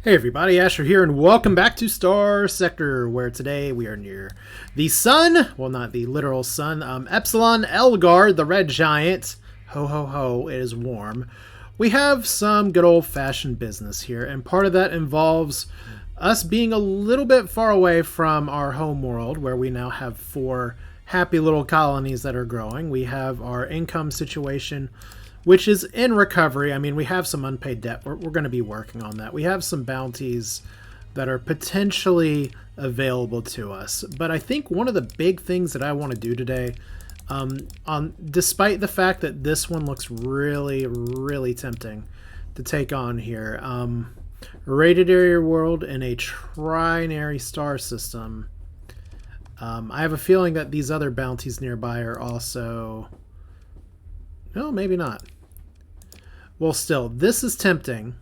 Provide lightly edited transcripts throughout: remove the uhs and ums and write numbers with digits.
Hey everybody, Asher here, and welcome back to Starsector, where today we are near the sun. Well, not the literal sun. Epsilon Elgar, the red giant. Ho ho ho, it is warm. We have some good old-fashioned business here, and part of that involves us being a little bit far away from our home world, where we now have 4 happy little colonies that are growing. We have our income situation, which is in recovery. I mean, we have some unpaid debt. We're going to be working on that. We have some bounties that are potentially available to us. But I think one of the big things that I want to do today, despite the fact that this one looks really, really tempting to take on here, rated area world in a trinary star system. I have a feeling that these other bounties nearby are also... No, maybe not. Well, still, this is tempting.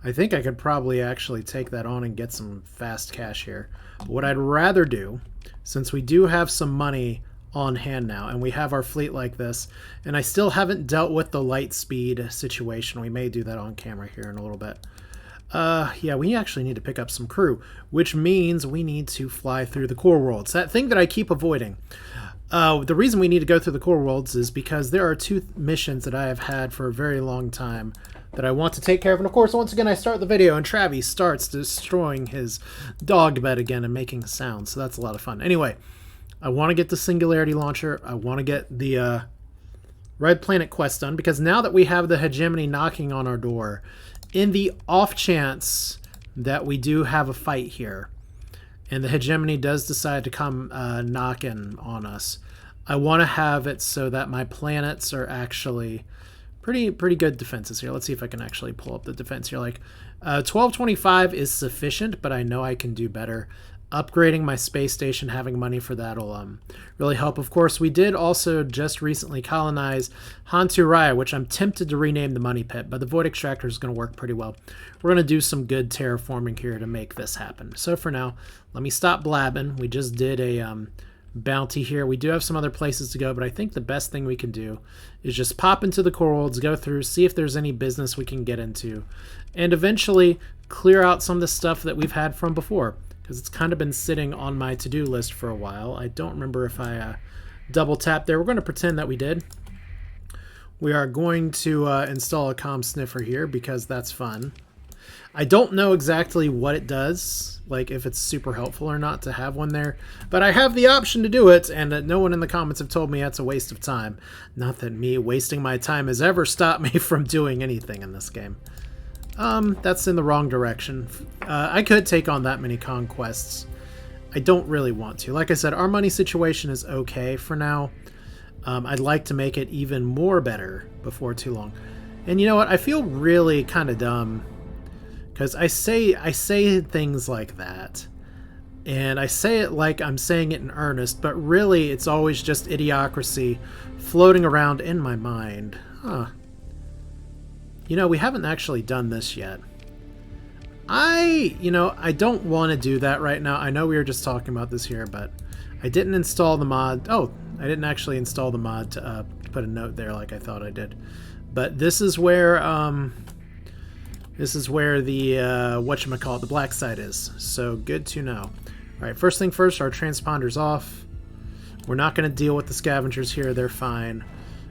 I think I could probably actually take that on and get some fast cash here. But what I'd rather do, since we do have some money on hand now, and we have our fleet like this, and I still haven't dealt with the light speed situation. We may do that on camera here in a little bit. Yeah, we actually need to pick up some crew, which means we need to fly through the core worlds. That thing that I keep avoiding. The reason we need to go through the core worlds is because there are 2 missions that I have had for a very long time that I want to take care of. And of course, once again, I start the video and Travis starts destroying his dog bed again and making sounds. So that's a lot of fun. Anyway, I want to get the Singularity Launcher. I want to get the Red Planet quest done, because now that we have the hegemony knocking on our door, in the off chance that we do have a fight here, and the hegemony does decide to come knocking on us, I want to have it so that my planets are actually pretty good defenses here. Let's see if I can actually pull up the defense here. Like 1225 is sufficient, but I know I can do better. Upgrading my space station, having money for that will really help. Of course, we did also just recently colonize Hanturaya, which I'm tempted to rename the Money Pit, but the Void Extractor is going to work pretty well. We're going to do some good terraforming here to make this happen. So for now, let me stop blabbing. We just did a bounty here. We do have some other places to go, but I think the best thing we can do is just pop into the core worlds, go through, see if there's any business we can get into, and eventually clear out some of the stuff that we've had from before, because it's kind of been sitting on my to-do list for a while. I don't remember if I double tapped there. We're going to pretend that we did. We are going to install a comm sniffer here because that's fun. I don't know exactly what it does, like if it's super helpful or not to have one there, but I have the option to do it, and no one in the comments have told me that's a waste of time. Not that me wasting my time has ever stopped me from doing anything in this game. That's in the wrong direction. I could take on that many conquests. I don't really want to. Like I said, our money situation is okay for now. I'd like to make it even more better before too long. And you know what? I feel really kind of dumb, because I say things like that, and I say it like I'm saying it in earnest, but really it's always just idiocracy floating around in my mind. Huh. You know, we haven't actually done this yet. I don't want to do that right now. I know we were just talking about this here, but I didn't install the mod. Oh, I didn't actually install the mod to put a note there like I thought I did. But this is where the whatchamacallit, the black site is. So good to know. All right, first thing first, our transponder's off. We're not going to deal with the scavengers here. They're fine.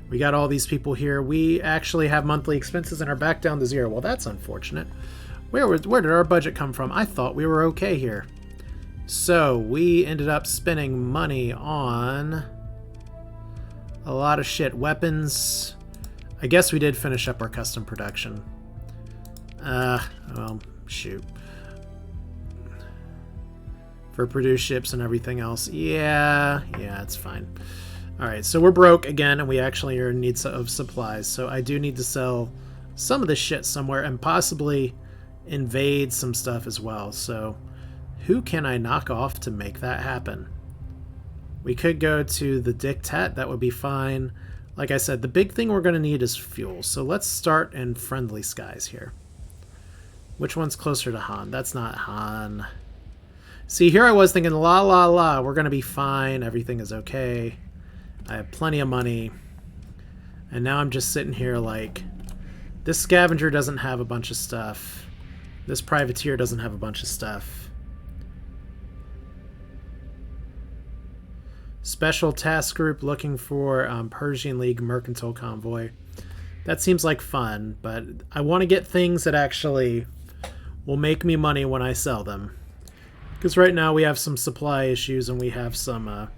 We got all these people here. We actually have monthly expenses and are back down to 0. Well, that's unfortunate. Where did our budget come from? I thought we were okay here. So we ended up spending money on a lot of shit. Weapons. I guess we did finish up our custom production. Well, shoot. For produced ships and everything else. Yeah, it's fine. Alright, so we're broke again, and we actually are in need of supplies. So I do need to sell some of this shit somewhere and possibly invade some stuff as well. So who can I knock off to make that happen? We could go to the Dictat. That would be fine. Like I said, the big thing we're going to need is fuel. So let's start in friendly skies here. Which one's closer to Han? That's not Han. See, here I was thinking, la la la, we're going to be fine. Everything is okay. I have plenty of money. And now I'm just sitting here like, this scavenger doesn't have a bunch of stuff. This privateer doesn't have a bunch of stuff. Special task group looking for Persian League mercantile convoy. That seems like fun, but I want to get things that actually will make me money when I sell them. Because right now we have some supply issues and we have some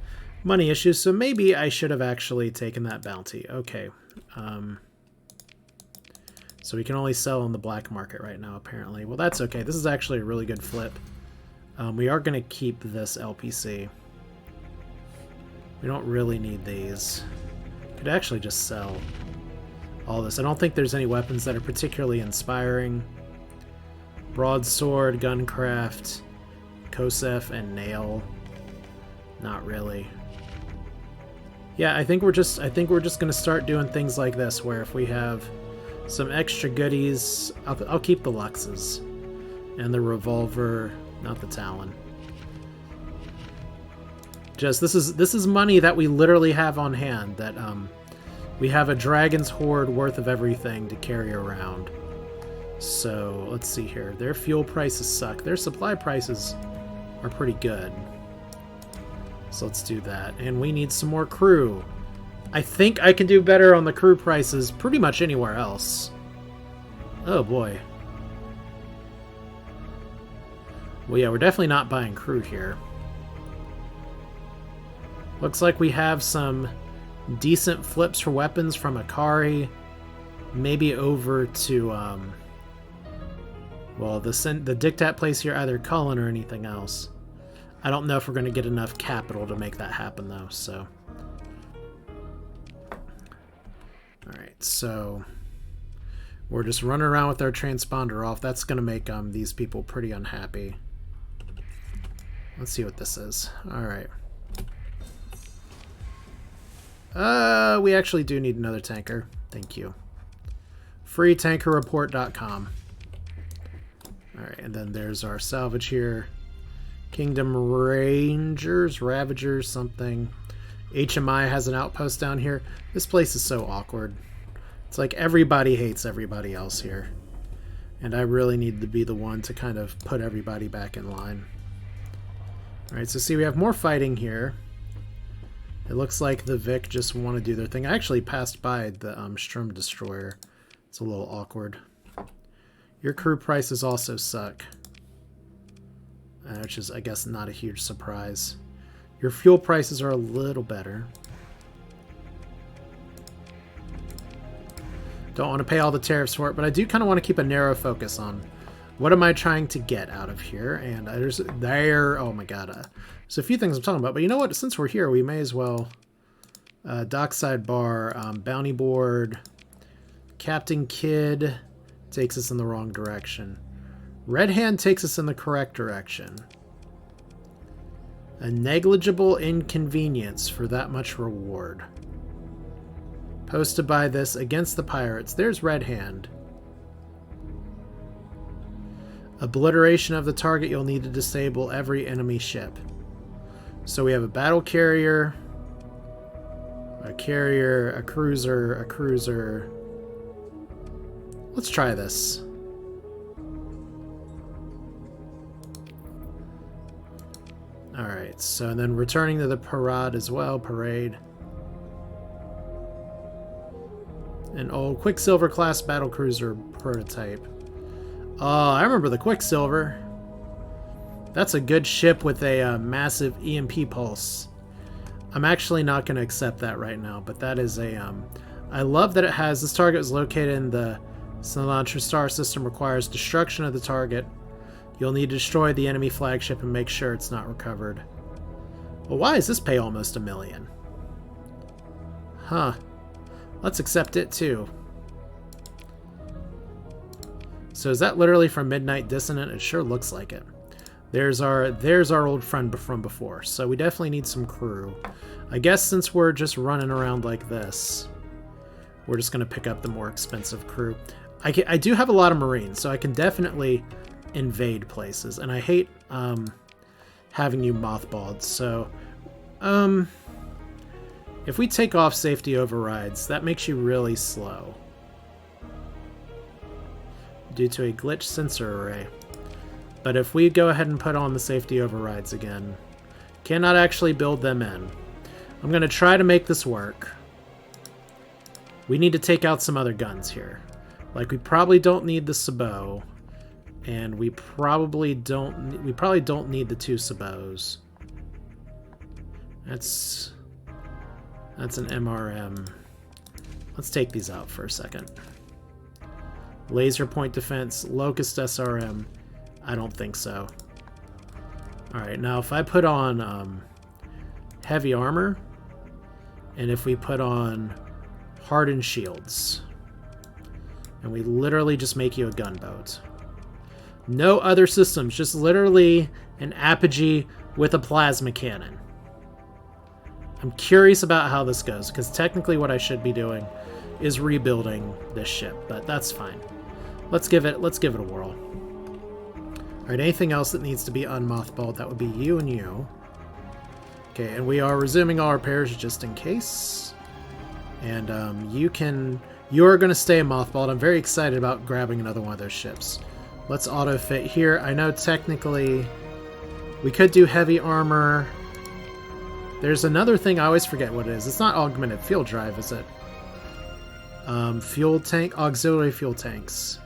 money issues, so maybe I should have actually taken that bounty. Okay. So we can only sell on the black market right now, apparently. Well, that's okay. This is actually a really good flip. We are going to keep this LPC. We don't really need these. Could actually just sell all this. I don't think there's any weapons that are particularly inspiring. Broadsword, Guncraft, Kosef, and Nail. Not really. Yeah, I think we're just gonna start doing things like this, where if we have some extra goodies, I'll keep the Luxes and the revolver, not the Talon. Just this is money that we literally have on hand. That we have a dragon's hoard worth of everything to carry around. So let's see here. Their fuel prices suck. Their supply prices are pretty good. So let's do that. And we need some more crew. I think I can do better on the crew prices pretty much anywhere else. Oh boy. Well, yeah, we're definitely not buying crew here. Looks like we have some decent flips for weapons from Akari. Maybe over to, well, the Dictat place here, either Cullen or anything else. I don't know if we're going to get enough capital to make that happen, though, so. Alright, so we're just running around with our transponder off. That's going to make these people pretty unhappy. Let's see what this is. Alright. We actually do need another tanker. Thank you. freetankerreport.com. Alright, and then there's our salvage here. Kingdom Rangers, Ravagers, something. HMI has an outpost down here. This place is so awkward. It's like everybody hates everybody else here. And I really need to be the one to kind of put everybody back in line. Alright, so see, we have more fighting here. It looks like the Vic just want to do their thing. I actually passed by the Sturm Destroyer. It's a little awkward. Your crew prices also suck. Which is, I guess, not a huge surprise. Your fuel prices are a little better. Don't want to pay all the tariffs for it, but I do kind of want to keep a narrow focus on what am I trying to get out of here. And oh my god, there's a few things I'm talking about, but you know what? Since we're here, we may as well dockside bar, bounty board, Captain Kidd takes us in the wrong direction. Red Hand takes us in the correct direction. A negligible inconvenience for that much reward. Posted by this against the pirates. There's Red Hand. Obliteration of the target. You'll need to disable every enemy ship. So we have a battle carrier, a cruiser, a cruiser. Let's try this. Alright, so and then returning to the parade as well, parade. An old Quicksilver class battlecruiser prototype. Oh, I remember the Quicksilver. That's a good ship with a massive EMP pulse. I'm actually not going to accept that right now, but that is a... I love that it has... This target is located in the Cilantro star system, requires destruction of the target. You'll need to destroy the enemy flagship and make sure it's not recovered. Well, why does this pay almost $1 million? Huh. Let's accept it too. So is that literally from Midnight Dissonant? It sure looks like it. There's our old friend from before. So we definitely need some crew. I guess since we're just running around like this, we're just going to pick up the more expensive crew. I do have a lot of Marines, so I can definitely invade places. And I hate having you mothballed. So if we take off safety overrides, that makes you really slow. due to a glitch sensor array. But if we go ahead and put on the safety overrides again, cannot actually build them in. I'm going to try to make this work. We need to take out some other guns here. Like, we probably don't need the sabot, and we probably don't need the 2 sabots. That's an MRM. Let's take these out for a second. Laser point defense, Locust SRM. I don't think so. Alright, now if I put on heavy armor, and if we put on hardened shields, and we literally just make you a gunboat. No other systems, just literally an apogee with a plasma cannon. I'm curious about how this goes, because technically what I should be doing is rebuilding this ship, but that's fine. Let's give it a whirl. Alright, anything else that needs to be unmothballed, that would be you and you. Okay, and we are resuming all repairs just in case. And you're going to stay mothballed. I'm very excited about grabbing another one of those ships. Let's auto-fit here. I know technically we could do heavy armor. There's another thing, I always forget what it is. It's not augmented field drive, is it? Fuel tank, auxiliary fuel tanks.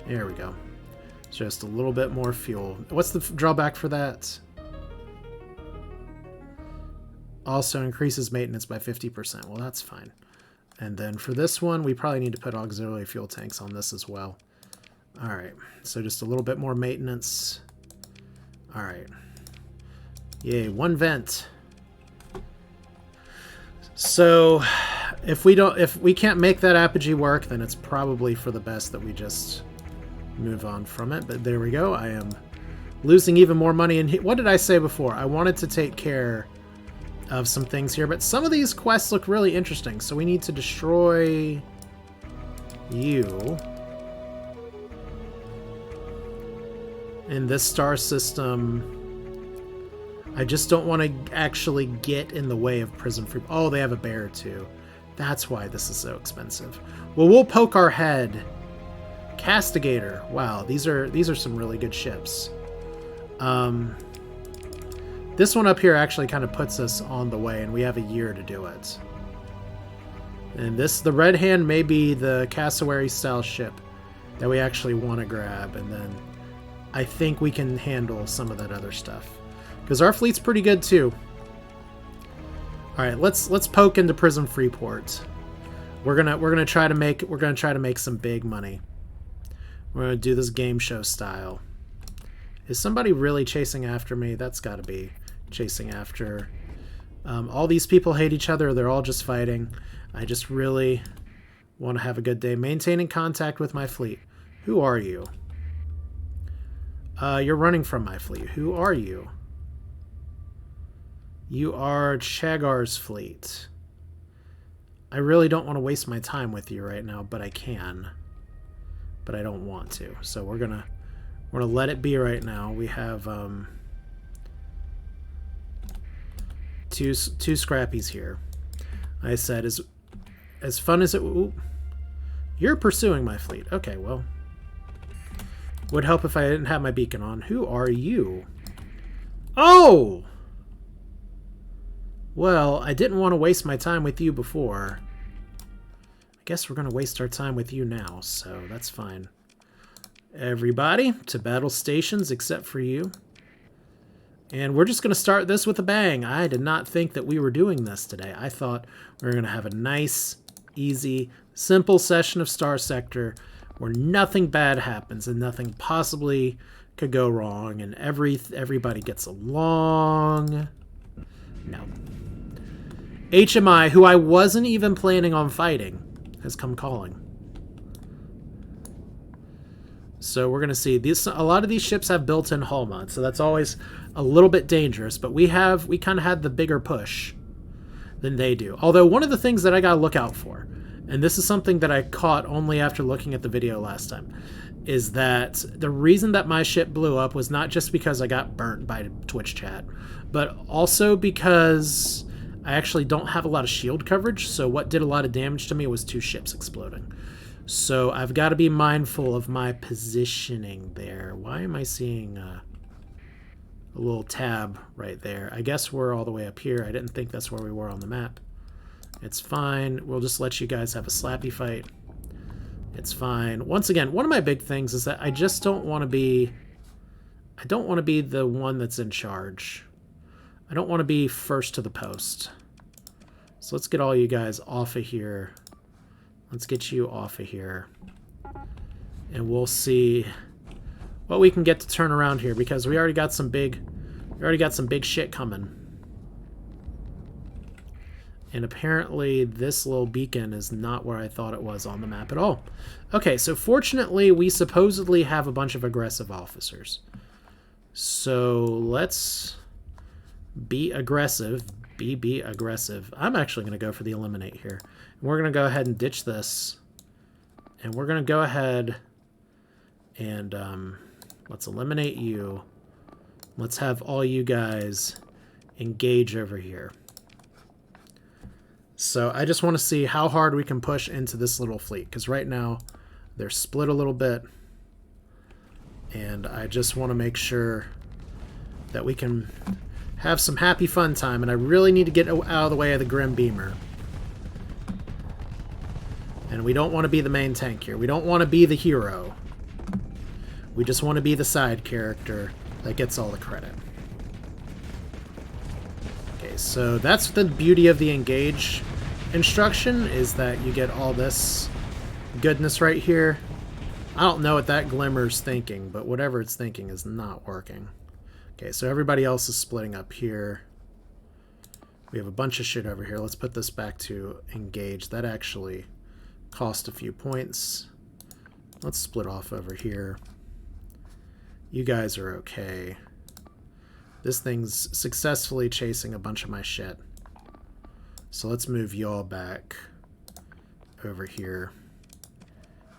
There we go. Just a little bit more fuel. What's the drawback for that? Also increases maintenance by 50%. Well, that's fine. And then for this one, we probably need to put auxiliary fuel tanks on this as well. Alright, so just a little bit more maintenance. Alright. Yay, 1 vent. So, if we can't make that apogee work, then it's probably for the best that we just move on from it. But there we go. I am losing even more money. And what did I say before? I wanted to take care of some things here, but some of these quests look really interesting. So we need to destroy you in this star system. I just don't want to actually get in the way of prison free. Oh, they have a bear too. That's why this is so expensive. Well, we'll poke our head. Castigator. Wow, these are some really good ships. This one up here actually kind of puts us on the way, and we have a year to do it. And the Red Hand may be the cassowary style ship that we actually want to grab, and then I think we can handle some of that other stuff. Because our fleet's pretty good too. All right, let's poke into Prism Freeport. We're gonna try to make some big money. We're gonna do this game show style. Is somebody really chasing after me? That's got to be chasing after. All these people hate each other. They're all just fighting. I just really want to have a good day. Maintaining contact with my fleet. Who are you? You're running from my fleet. Who are you? You are Chagar's fleet. I really don't want to waste my time with you right now, but I can. But I don't want to. So we're gonna let it be right now. We have two scrappies here. I said, as fun as it. Ooh, you're pursuing my fleet. Okay, well, would help if I didn't have my beacon on. Who are you? Oh. Well, I didn't want to waste my time with you before. I guess we're going to waste our time with you now, so that's fine. Everybody, to battle stations except for you. And we're just going to start this with a bang. I did not think that we were doing this today. I thought we were going to have a nice, easy, simple session of Starsector where nothing bad happens and nothing possibly could go wrong and everybody gets along. No. HMI, who I wasn't even planning on fighting, has come calling. So we're going to see these. A lot of these ships have built-in hull mods, so that's always a little bit dangerous. But we kind of had the bigger push than they do. Although one of the things that I got to look out for, and this is something that I caught only after looking at the video last time, is that the reason that my ship blew up was not just because I got burnt by Twitch chat, but also because I actually don't have a lot of shield coverage, so what did a lot of damage to me was 2 ships exploding. So I've got to be mindful of my positioning there. Why am I seeing a little tab right there? I guess we're all the way up here. I didn't think that's where we were on the map. It's fine. We'll just let you guys have a slappy fight. It's fine. Once again, one of my big things is that I just don't want to be... I don't want to be the one that's in charge. I don't want to be first to the post. So let's get all you guys off of here. Let's get you off of here. And we'll see what we can get to turn around here, because we already got some big shit coming. And apparently this little beacon is not where I thought it was on the map at all. Okay, so fortunately we supposedly have a bunch of aggressive officers. So let's be aggressive. Be aggressive. I'm actually going to go for the eliminate here. And we're going to go ahead and ditch this. And we're going to go ahead and let's eliminate you. Let's have all you guys engage over here. So I just want to see how hard we can push into this little fleet, because right now they're split a little bit. And I just want to make sure that we can have some happy fun time, and I really need to get out of the way of the Grim Beamer. And we don't want to be the main tank here. We don't want to be the hero. We just want to be the side character that gets all the credit. Okay, so that's the beauty of the engage instruction, is that you get all this goodness right here. I don't know what that glimmer's thinking, but whatever it's thinking is not working. Okay, so everybody else is splitting up here. We have a bunch of shit over here. Let's put this back to engage. That actually cost a few points. Let's split off over here. You guys are okay. This thing's successfully chasing a bunch of my shit. So let's move y'all back over here.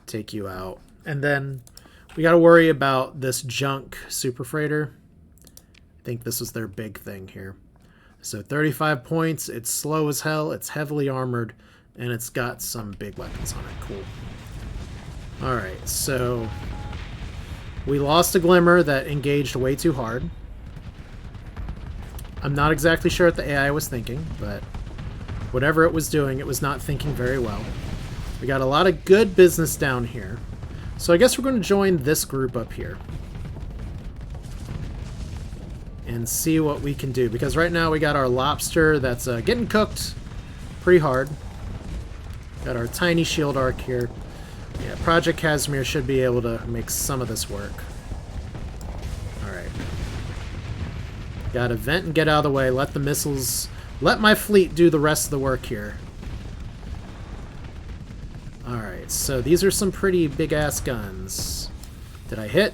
Take you out. And then we got to worry about this junk super freighter. I think this was their big thing here. So 35 points. It's slow as hell. It's heavily armored. And it's got some big weapons on it. Cool. Alright, so we lost a Glimmer that engaged way too hard. I'm not exactly sure what the AI was thinking, but whatever it was doing, it was not thinking very well. We got a lot of good business down here. So I guess we're going to join this group up here and see what we can do, because right now we got our lobster that's getting cooked pretty hard. Got our tiny shield arc here. Yeah, Project Casimir should be able to make some of this work. Alright. Gotta vent and get out of the way. Let the missiles... Let my fleet do the rest of the work here. Alright, so these are some pretty big-ass guns. Did I hit?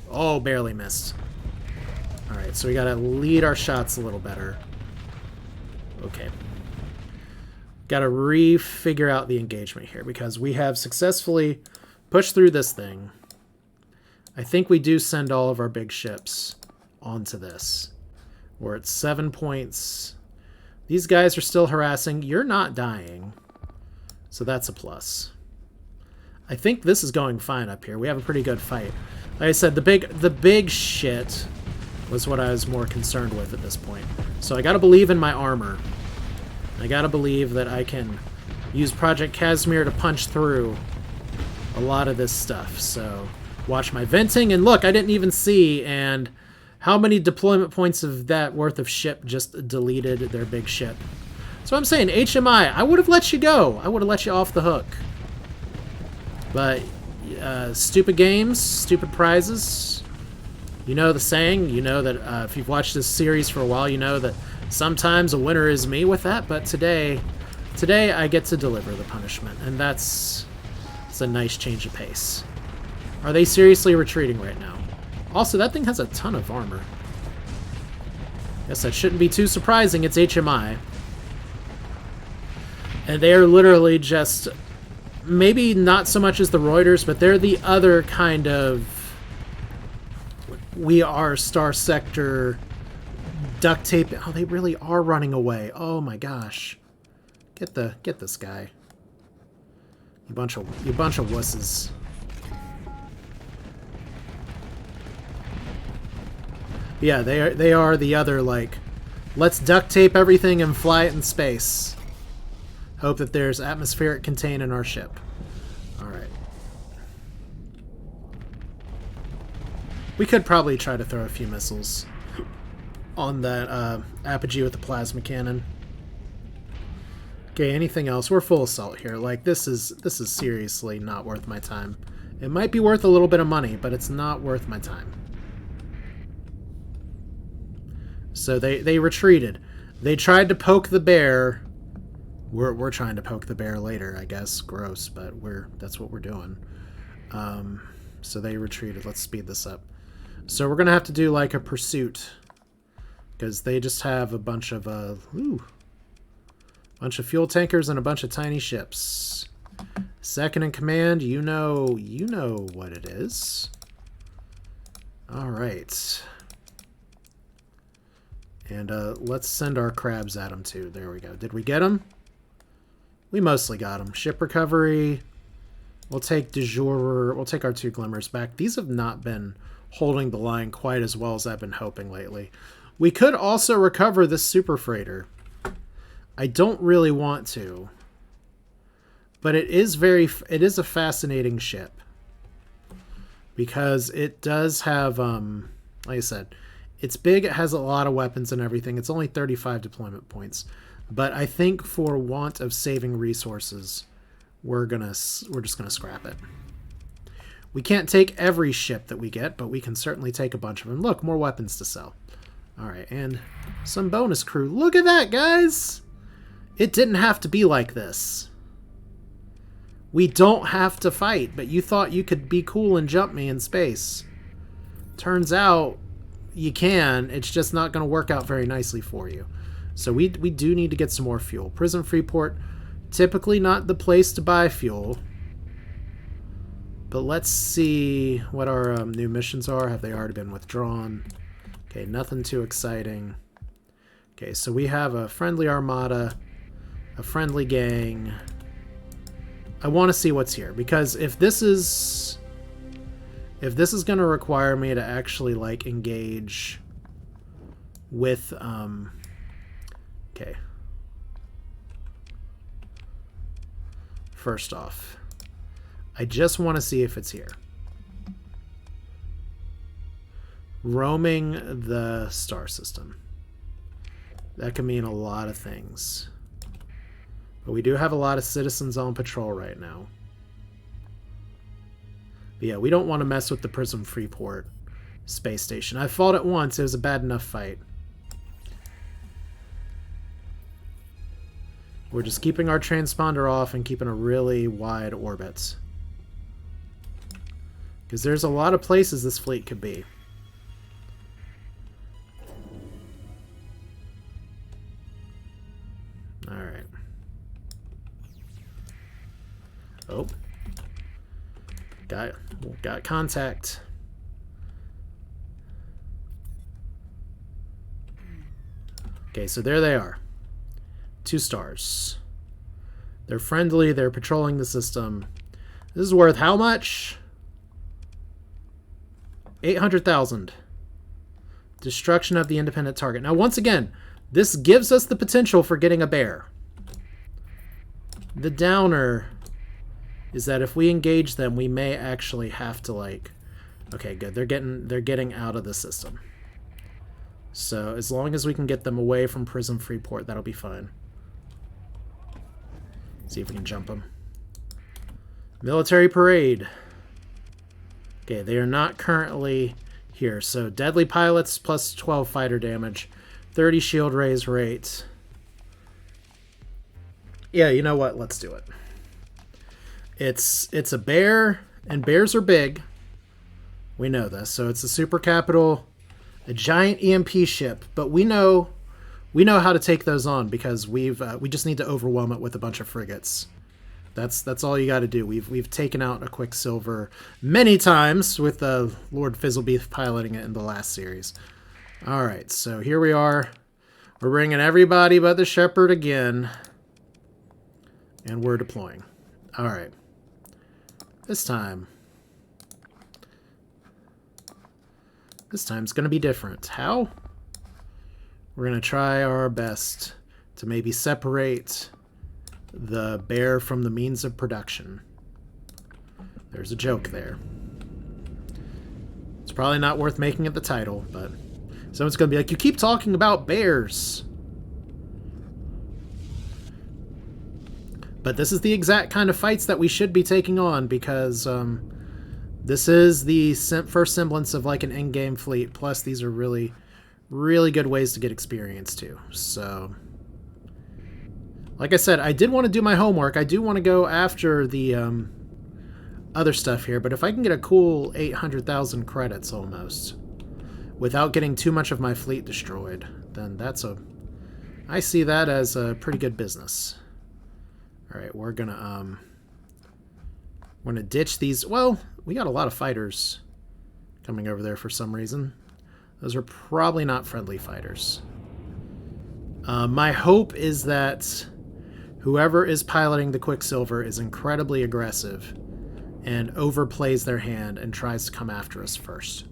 Oh, barely missed. Alright, so we gotta lead our shots a little better. Okay. Gotta re-figure out the engagement here, because we have successfully pushed through this thing. I think we do send all of our big ships onto this. We're at 7 points. These guys are still harassing. You're not dying. So that's a plus. I think this is going fine up here. We have a pretty good fight. Like I said, the big shit was what I was more concerned with at this point. So I gotta believe in my armor. I gotta believe that I can use Project Casimir to punch through a lot of this stuff. So watch my venting, and look, I didn't even see, and how many deployment points of that worth of ship just deleted their big ship. So I'm saying, HMI, I would have let you go. I would have let you off the hook. But stupid games, stupid prizes. You know the saying. You know that if you've watched this series for a while, you know that sometimes a winner is me with that. But today I get to deliver the punishment, and it's a nice change of pace. Are they seriously retreating right now? Also, that thing has a ton of armor. Guess that shouldn't be too surprising. It's HMI. And they are literally just, maybe not so much as the Reuters, but they're the other kind of, we are Starsector duct tape. Oh, they really are running away. Oh my gosh. Get this guy. You bunch of wusses. Yeah, they are the other, like, let's duct tape everything and fly it in space. Hope that there's atmospheric contain in our ship. Alright. We could probably try to throw a few missiles on that apogee with the plasma cannon. Okay, anything else? We're full assault here. Like, this is seriously not worth my time. It might be worth a little bit of money, but it's not worth my time. So they retreated. They tried to poke the bear. We're trying to poke the bear later, I guess. Gross, but that's what we're doing. So they retreated. Let's speed this up. So we're gonna have to do like a pursuit, because they just have a bunch of fuel tankers and a bunch of tiny ships. Second in command, you know what it is. All right. And let's send our crabs at them too. There we go. Did we get them? We mostly got them. Ship recovery. We'll take du jour. We'll take our 2 glimmers back. These have not been holding the line quite as well as I've been hoping lately. We could also recover this super freighter. I don't really want to, but it is a fascinating ship, because it does have like I said, it's big, it has a lot of weapons and everything. It's only 35 deployment points. But I think for want of saving resources, we're just gonna scrap it. We can't take every ship that we get, but we can certainly take a bunch of them. Look, more weapons to sell. Alright, and some bonus crew. Look at that, guys! It didn't have to be like this. We don't have to fight, but you thought you could be cool and jump me in space. Turns out you can, it's just not going to work out very nicely for you. So we do need to get some more fuel. Prison Freeport, typically not the place to buy fuel. But let's see what our new missions are. Have they already been withdrawn? Okay, nothing too exciting. Okay, so we have a friendly armada, a friendly gang. I want to see what's here, because if this is going to require me to actually, like, engage with, okay. First off, I just want to see if it's here. Roaming the star system. That can mean a lot of things. But we do have a lot of citizens on patrol right now. But yeah, we don't want to mess with the Prism Freeport space station. I fought it once. It was a bad enough fight. We're just keeping our transponder off and keeping a really wide orbit. Because there's a lot of places this fleet could be. Alright. Oh. Got contact. Okay, so there they are. 2 stars. They're friendly, they're patrolling the system. This is worth how much? 800,000. Destruction of the independent target. Now, once again, this gives us the potential for getting a bear. The downer is that if we engage them, we may actually have to, like... Okay, good. They're getting out of the system. So, as long as we can get them away from Prism Freeport, that'll be fine. See if we can jump them. Military parade. Okay, they are not currently here. So, deadly pilots plus 12 fighter damage. 30 shield raise rate. Yeah, you know what? Let's do it. It's a bear, and bears are big. We know this. So it's a super capital, a giant EMP ship, but we know how to take those on, because we just need to overwhelm it with a bunch of frigates. That's all you got to do. We've taken out a Quicksilver many times with Lord Fizzlebeef piloting it in the last series. All right, so here we are. We're bringing everybody but the Shepherd again, and we're deploying. All right. This time it's going to be different. How? We're going to try our best to maybe separate the bear from the means of production. There's a joke there. It's probably not worth making it the title, but someone's going to be like, you keep talking about bears. But this is the exact kind of fights that we should be taking on, because this is the first semblance of like an in-game fleet. Plus, these are really, really good ways to get experience too. So, like I said, I did want to do my homework. I do want to go after the other stuff here, but if I can get a cool 800,000 credits almost without getting too much of my fleet destroyed, then I see that as a pretty good business. All right, we're gonna ditch these. Well, we got a lot of fighters coming over there for some reason. Those are probably not friendly fighters. My hope is that whoever is piloting the Quicksilver is incredibly aggressive and overplays their hand and tries to come after us first,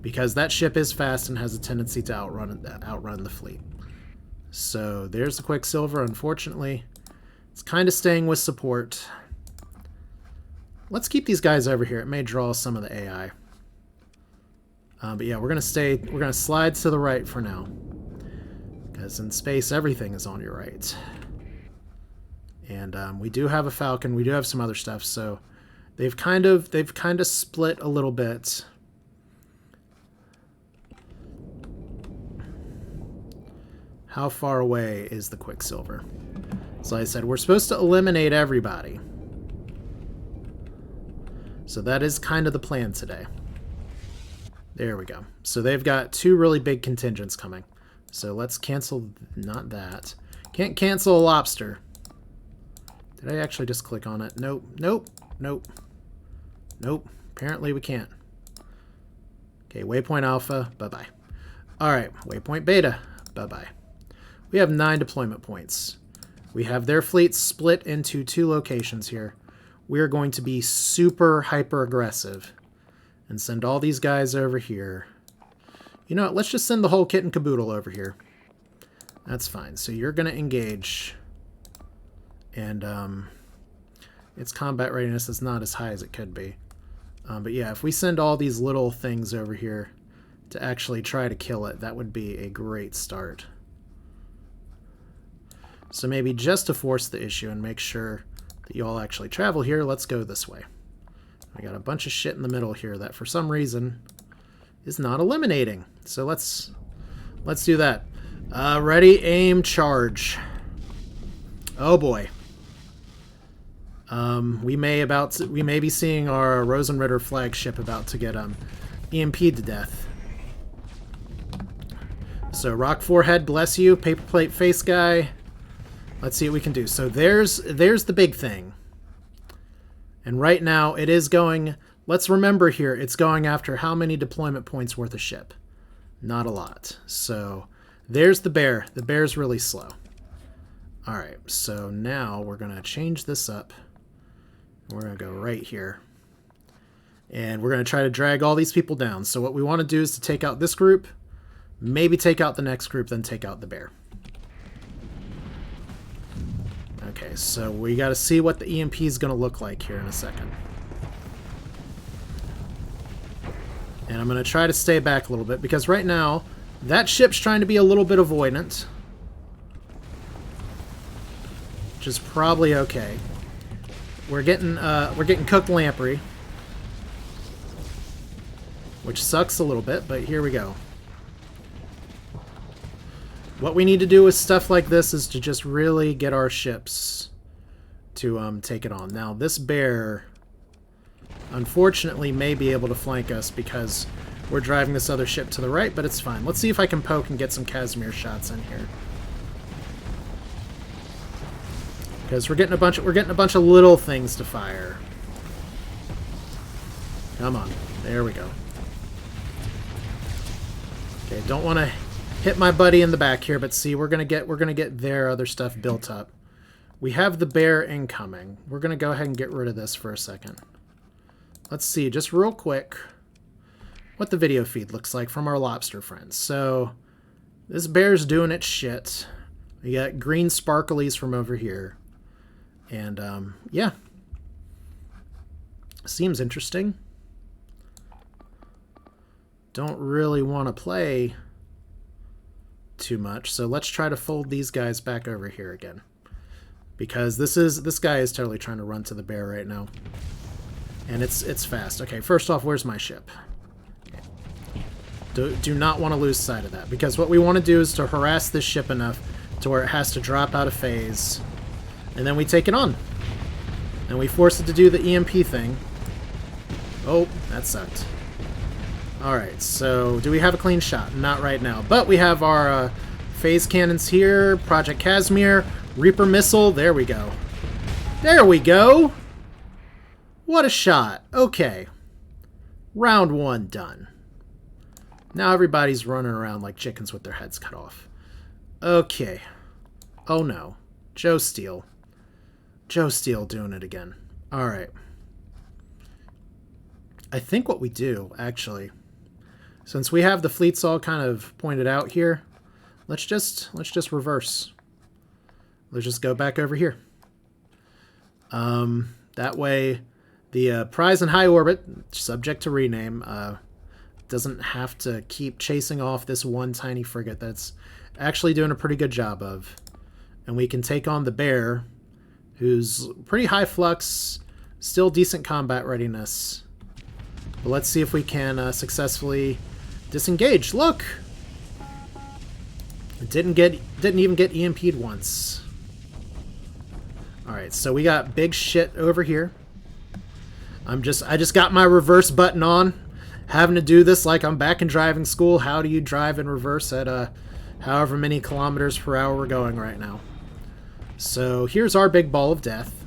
because that ship is fast and has a tendency to outrun the fleet. So there's the Quicksilver. Unfortunately, it's kind of staying with support. Let's keep these guys over here. It may draw some of the AI. But yeah, we're going to slide to the right for now, because in space, everything is on your right. And we do have a Falcon. We do have some other stuff. So they've kind of split a little bit. How far away is the Quicksilver? So like I said, we're supposed to eliminate everybody. So that is kind of the plan today. There we go. So they've got two really big contingents coming. So let's cancel, not that. Can't cancel a lobster. Did I actually just click on it? Nope, nope, nope, nope. Apparently we can't. Okay, waypoint alpha, bye-bye. All right, waypoint beta, bye-bye. We have 9 deployment points. We have their fleet split into 2 locations here. We're going to be super hyper aggressive and send all these guys over here. You know what? Let's just send the whole kit and caboodle over here. That's fine. So you're going to engage. And its combat readiness is not as high as it could be. But yeah, if we send all these little things over here to actually try to kill it, that would be a great start. So maybe just to force the issue and make sure that you all actually travel here, let's go this way. I got a bunch of shit in the middle here that for some reason is not eliminating. So let's do that. Ready, aim, charge. Oh boy. We may be seeing our Rosenritter flagship about to get EMP'd to death. So rock forehead, bless you, paper plate face guy. Let's see what we can do. So there's the big thing. And right now it is going, let's remember here, it's going after how many deployment points worth of ship? Not a lot. So there's the bear. The bear's really slow. All right, so now we're going to change this up. We're going to go right here. And we're going to try to drag all these people down. So what we want to do is to take out this group, maybe take out the next group, then take out the bear. Okay, so we got to see what the EMP is going to look like here in a second. And I'm going to try to stay back a little bit, because right now, that ship's trying to be a little bit avoidant. Which is probably okay. We're getting cooked lamprey. Which sucks a little bit, but here we go. What we need to do with stuff like this is to just really get our ships to take it on. Now, this bear, unfortunately, may be able to flank us because we're driving this other ship to the right, but it's fine. Let's see if I can poke and get some Casimir shots in here. Because we're getting a bunch of little things to fire. Come on. There we go. Okay, don't want to hit my buddy in the back here, but see, we're gonna get their other stuff built up. We have the bear incoming. We're going to go ahead and get rid of this for a second. Let's see, just real quick, what the video feed looks like from our lobster friends. So, this bear's doing its shit. We got green sparklies from over here. And, yeah. Seems interesting. Don't really want to play too much, so let's try to fold these guys back over here again. Because this guy is totally trying to run to the bear right now. And it's fast. Okay, first off, where's my ship? Do not want to lose sight of that, because what we want to do is to harass this ship enough to where it has to drop out of phase, and then we take it on. And we force it to do the EMP thing. Oh, that sucked. Alright, so do we have a clean shot? Not right now. But we have our phase cannons here, Project Casimir, Reaper missile, there we go. There we go! What a shot. Okay. Round 1 done. Now everybody's running around like chickens with their heads cut off. Okay. Oh no. Joe Steele. Joe Steele doing it again. Alright. I think what we do, actually, since we have the fleets all kind of pointed out here, let's just reverse. Let's just go back over here. That way, the prize in high orbit, subject to rename, doesn't have to keep chasing off this one tiny frigate that's actually doing a pretty good job of. And we can take on the bear, who's pretty high flux, still decent combat readiness. But let's see if we can successfully disengage. Look! It didn't even get EMP'd once. Alright, so we got big shit over here. I just got my reverse button on. Having to do this like I'm back in driving school. How do you drive in reverse at however many kilometers per hour we're going right now? So here's our big ball of death.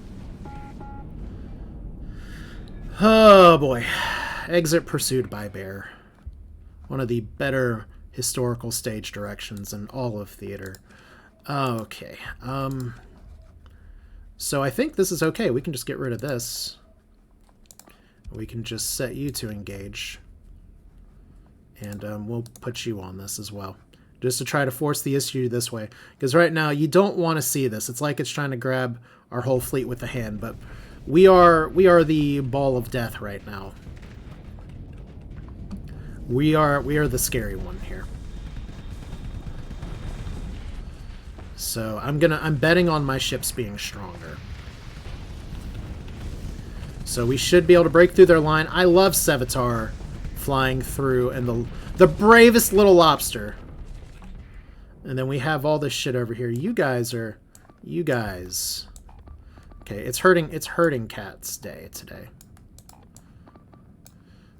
Oh boy. Exit pursued by bear. One of the better historical stage directions in all of theater. Okay. So I think this is okay. We can just get rid of this. We can just set you to engage. And we'll put you on this as well. Just to try to force the issue this way. Because right now, you don't want to see this. It's like it's trying to grab our whole fleet with the hand. But we are the ball of death right now. We are the scary one here. So I'm betting on my ships being stronger. So we should be able to break through their line. I love Sevatar flying through, and the bravest little lobster. And then we have all this shit over here. You guys. Okay, it's hurting Cat's day today.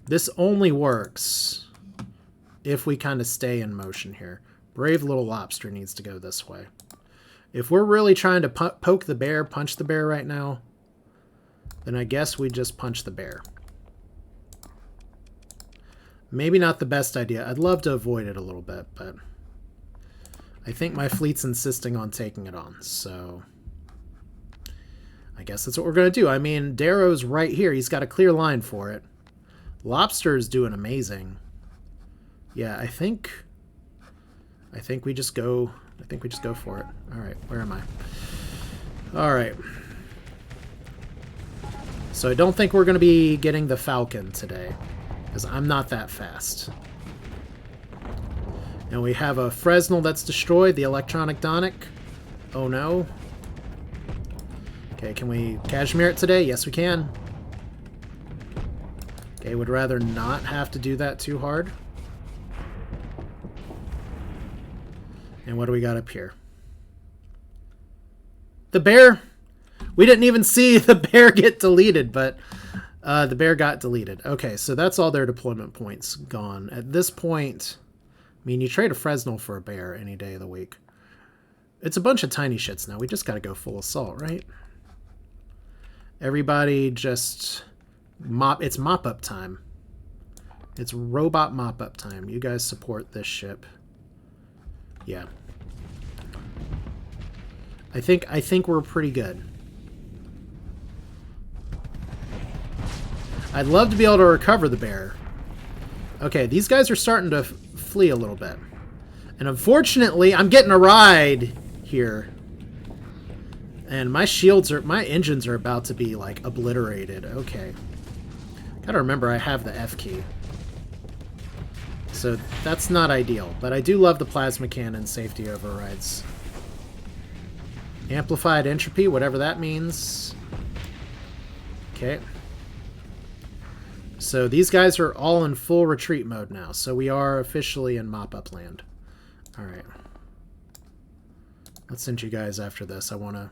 This only works if we kind of stay in motion here. Brave little lobster needs to go this way. If we're really trying to poke the bear, punch the bear right now, then I guess we just punch the bear. Maybe not the best idea. I'd love to avoid it a little bit, but I think my fleet's insisting on taking it on, so I guess that's what we're going to do. I mean, Darrow's right here. He's got a clear line for it. Lobster's doing amazing. Yeah, I think we just go for it. All right, where am I? All right. So I don't think we're going to be getting the Falcon today, because I'm not that fast. And we have a Fresnel that's destroyed, the Electronic Donic. Oh no. Okay, can we Kashmir it today? Yes, we can. Okay, would rather not have to do that too hard. And what do we got up here? The bear. We didn't even see the bear get deleted, but the bear got deleted. Okay, so that's all their deployment points gone. At this point, I mean, you trade a Fresnel for a bear any day of the week. It's a bunch of tiny shits now. We just got to go full assault, right? Everybody just mop. It's mop-up time. It's robot mop-up time. You guys support this ship. Yeah. I think we're pretty good. I'd love to be able to recover the bear. Okay, these guys are starting to flee a little bit. And unfortunately, I'm getting a ride here. And my engines are about to be, like, obliterated. Okay. Gotta remember I have the F key. So that's not ideal. But I do love the plasma cannon safety overrides. Amplified entropy, whatever that means. Okay. So these guys are all in full retreat mode now. So we are officially in mop-up land. Alright. Let's send you guys after this. I wanna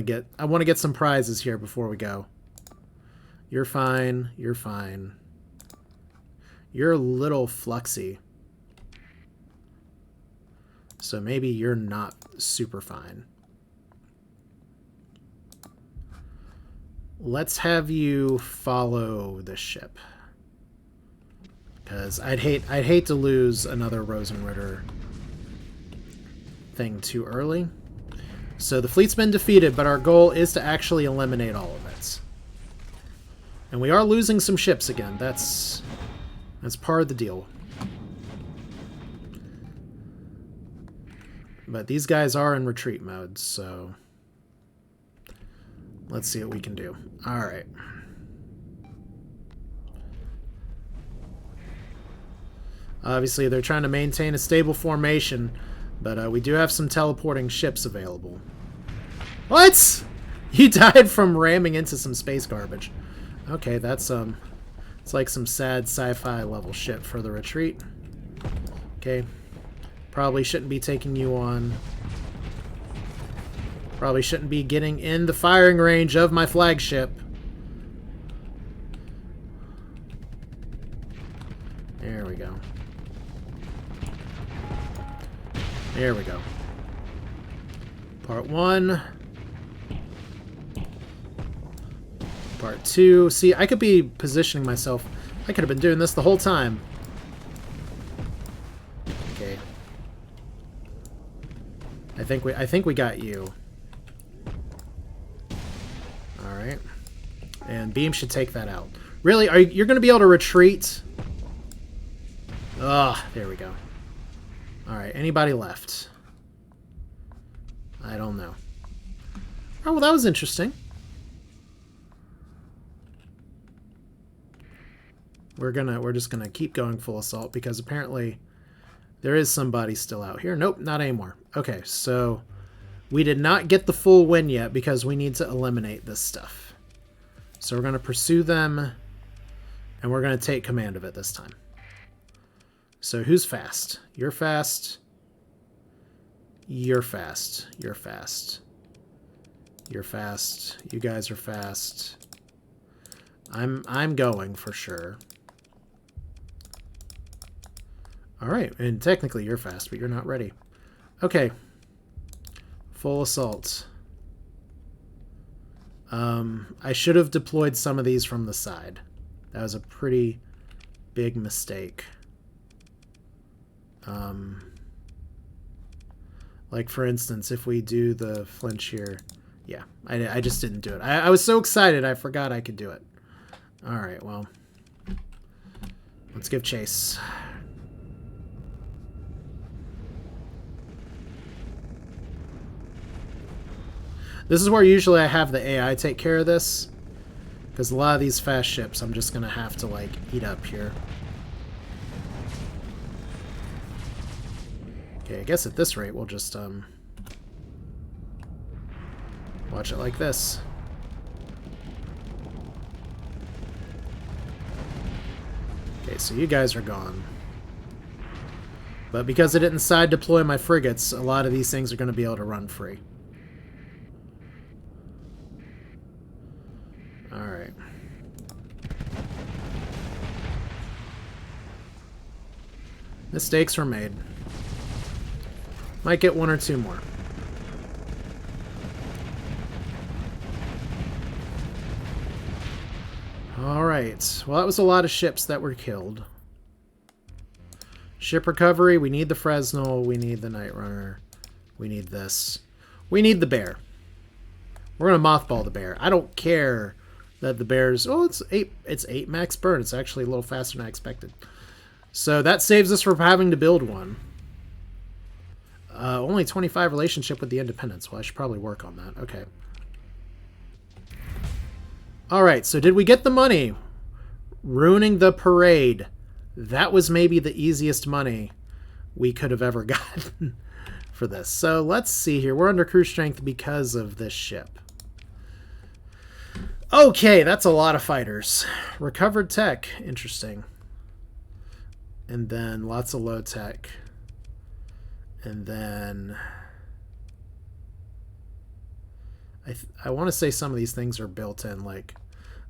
get some prizes here before we go. You're fine. You're fine. You're a little fluxy. So maybe you're not super fine. Let's have you follow the ship. Because I'd hate to lose another Rosenritter thing too early. So the fleet's been defeated, but our goal is to actually eliminate all of it. And we are losing some ships again. That's part of the deal. But these guys are in retreat mode, so let's see what we can do. Alright. Obviously, they're trying to maintain a stable formation, but we do have some teleporting ships available. What? You died from ramming into some space garbage. Okay, that's it's like some sad sci-fi level shit for the retreat. Okay. Probably shouldn't be taking you on. Probably shouldn't be getting in the firing range of my flagship. There we go. There we go. Part 1. Part 2. See, I could be positioning myself. I could have been doing this the whole time. Okay. I think we got you. All right. And Beam should take that out. Really? You're going to be able to retreat? Ugh, there we go. All right, anybody left? I don't know. Oh, well, that was interesting. We're just gonna keep going full assault because apparently there is somebody still out here. Nope, not anymore. Okay, so we did not get the full win yet because we need to eliminate this stuff. So we're gonna pursue them and we're gonna take command of it this time. So who's fast? You're fast. You're fast. You're fast. You're fast. You guys are fast. I'm going for sure. Alright, and technically you're fast, but you're not ready. Okay. Full assault. I should have deployed some of these from the side. That was a pretty big mistake. Like for instance, if we do the flinch here, yeah, I just didn't do it. I was so excited I forgot I could do it. Alright, well, let's give chase. This is where usually I have the AI take care of this, because a lot of these fast ships I'm just gonna have to like eat up here. Okay, I guess at this rate we'll just watch it like this. Okay, so you guys are gone. But because I didn't side deploy my frigates, a lot of these things are going to be able to run free. Alright. Mistakes were made. Might get one or two more. Alright. Well, that was a lot of ships that were killed. Ship recovery. We need the Fresnel. We need the Night Runner. We need this. We need the bear. We're going to mothball the bear. I don't care that the bear's... Oh, it's 8 max burn. It's actually a little faster than I expected. So that saves us from having to build one. Only 25 relationship with the Independents. Well, I should probably work on that. Okay. Alright, so did we get the money? Ruining the parade. That was maybe the easiest money we could have ever gotten for this. So let's see here. We're under crew strength because of this ship. Okay, that's a lot of fighters. Recovered tech. Interesting. And then lots of low tech. And then... I want to say some of these things are built in, like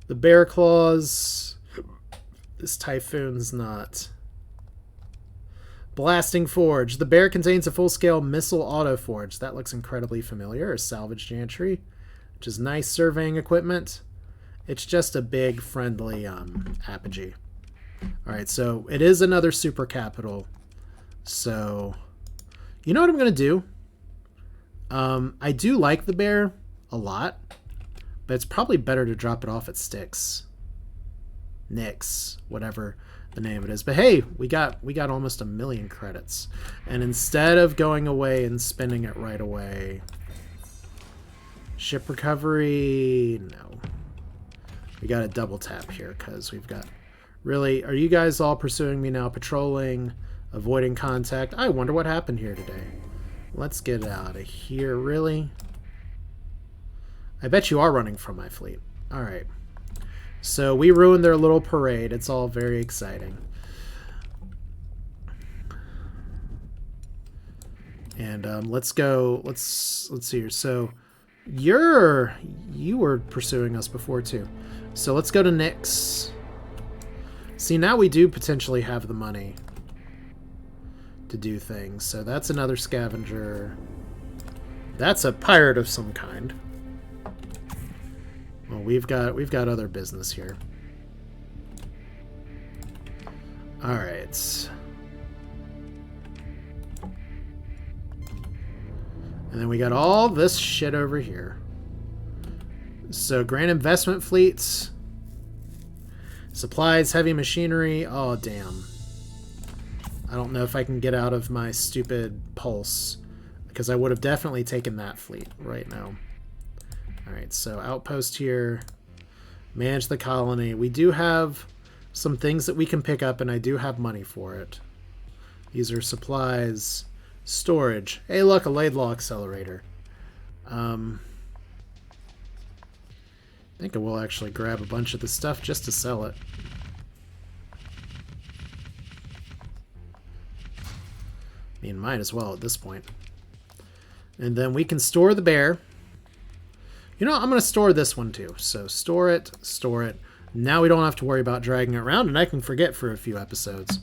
the bear claws. This Typhoon's not. Blasting forge. The bear contains a full-scale missile auto forge. That looks incredibly familiar. A salvage gantry, which is nice surveying equipment. It's just a big, friendly apogee. All right, so it is another super capital. So, you know what I'm going to do? I do like the bear a lot, but it's probably better to drop it off at Styx. Nyx, whatever the name of it is. But hey, we got almost 1 million credits. And instead of going away and spending it right away, ship recovery, no. We got a double tap here because we've got... Really, are you guys all pursuing me now? Patrolling, avoiding contact. I wonder what happened here today. Let's get out of here, really? I bet you are running from my fleet. All right. So we ruined their little parade. It's all very exciting. And let's go. Let's see here. So you were pursuing us before too. So let's go to Nyx. See, now we do potentially have the money to do things. So that's another scavenger. That's a pirate of some kind. Well, we've got other business here. All right. And then we got all this shit over here. So grand investment fleets, supplies, heavy machinery. Oh, damn. I don't know if I can get out of my stupid pulse, because I would have definitely taken that fleet right now. Alright, so outpost here. Manage the colony. We do have some things that we can pick up, and I do have money for it. These are supplies. Storage. Hey, look, a Laidlaw accelerator. I think I will actually grab a bunch of the stuff just to sell it. I mean, might as well at this point. And then we can store the bear. You know, I'm going to store this one too. So store it, store it. Now we don't have to worry about dragging it around, and I can forget for a few episodes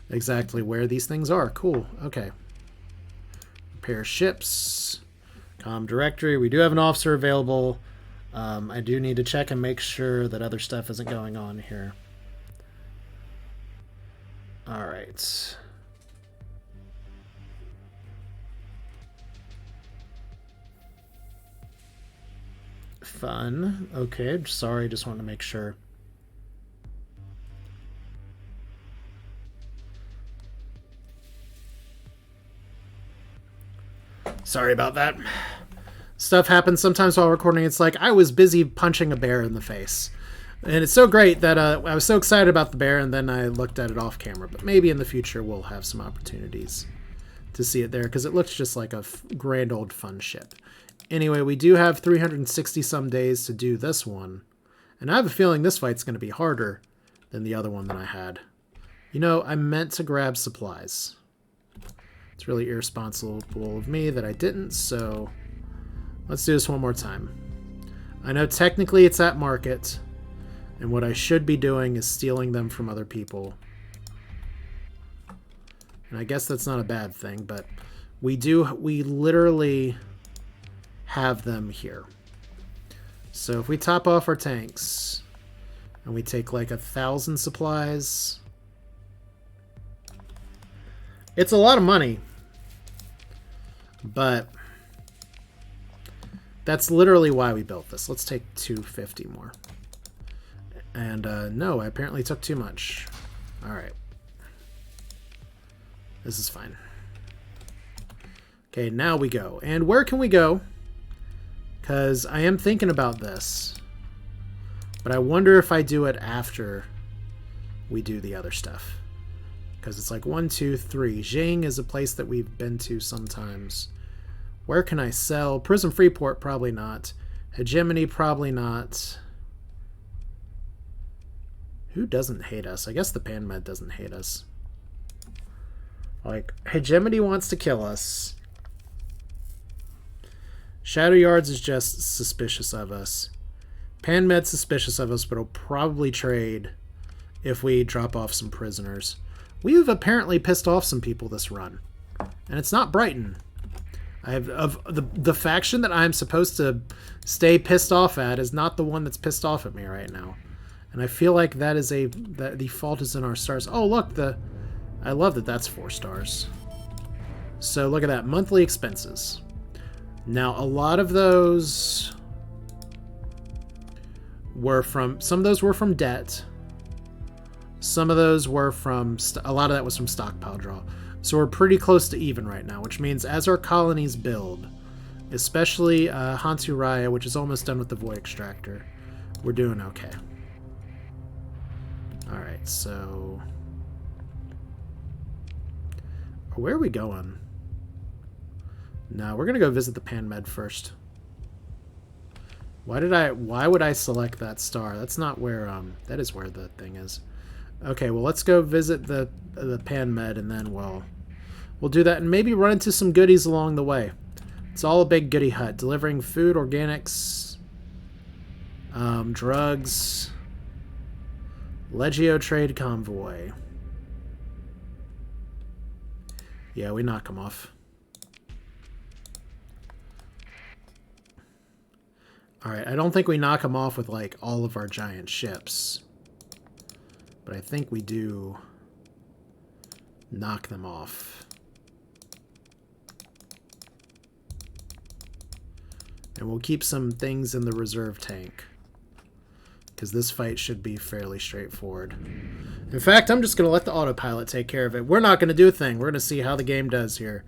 exactly where these things are. Cool. Okay. Repair ships. Comm directory. We do have an officer available. I do need to check and make sure that other stuff isn't going on here. All right. Fun. Okay, sorry, just wanted to make sure. Sorry about that. Stuff happens sometimes while recording. It's like I was busy punching a bear in the face. And it's so great that I was so excited about the bear, and then I looked at it off camera. But maybe in the future we'll have some opportunities to see it there, because it looks just like a grand old fun ship. Anyway, we do have 360 some days to do this one. And I have a feeling this fight's going to be harder than the other one that I had. You know, I meant to grab supplies. It's really irresponsible of me that I didn't, so let's do this one more time. I know technically it's at market, and what I should be doing is stealing them from other people. And I guess that's not a bad thing, but we literally have them here. So if we top off our tanks and we take like 1,000 supplies, it's a lot of money, but That's literally why we built this. Let's take 250 more. And no, I apparently took too much. All right. This is fine. Okay, now we go. And where can we go? Because I am thinking about this. But I wonder if I do it after we do the other stuff. Because it's like 1, 2, 3. Jing is a place that we've been to sometimes. Where can I sell? Prism Freeport, probably not. Hegemony, probably not. Who doesn't hate us? I guess the PanMed doesn't hate us. Like, Hegemony wants to kill us. Shadow Yards is just suspicious of us. PanMed's suspicious of us, but will probably trade if we drop off some prisoners. We've apparently pissed off some people this run. And it's not Brighton. I have the faction that I'm supposed to stay pissed off at is not the one that's pissed off at me right now. And I feel like that is that the fault is in our stars. Oh, look, I love that that's 4 stars. So look at that, monthly expenses. Now, a lot of those were from, some of those were from debt. Some of those were from, a lot of that was from stockpile draw. So we're pretty close to even right now, which means as our colonies build, especially Hantu Raya, which is almost done with the Void Extractor, we're doing okay. Alright, so where are we going? No, we're gonna go visit the PanMed first. Why would I select that star? That's not where that is where the thing is. Okay, well, let's go visit the PanMed, and then we'll do that, and maybe run into some goodies along the way. It's all a big goodie hut, delivering food, organics, drugs, Legio trade convoy. Yeah, we knock them off. Alright, I don't think we knock them off with, like, all of our giant ships. But I think we do knock them off. And we'll keep some things in the reserve tank, because this fight should be fairly straightforward. In fact, I'm just going to let the autopilot take care of it. We're not going to do a thing. We're going to see how the game does here.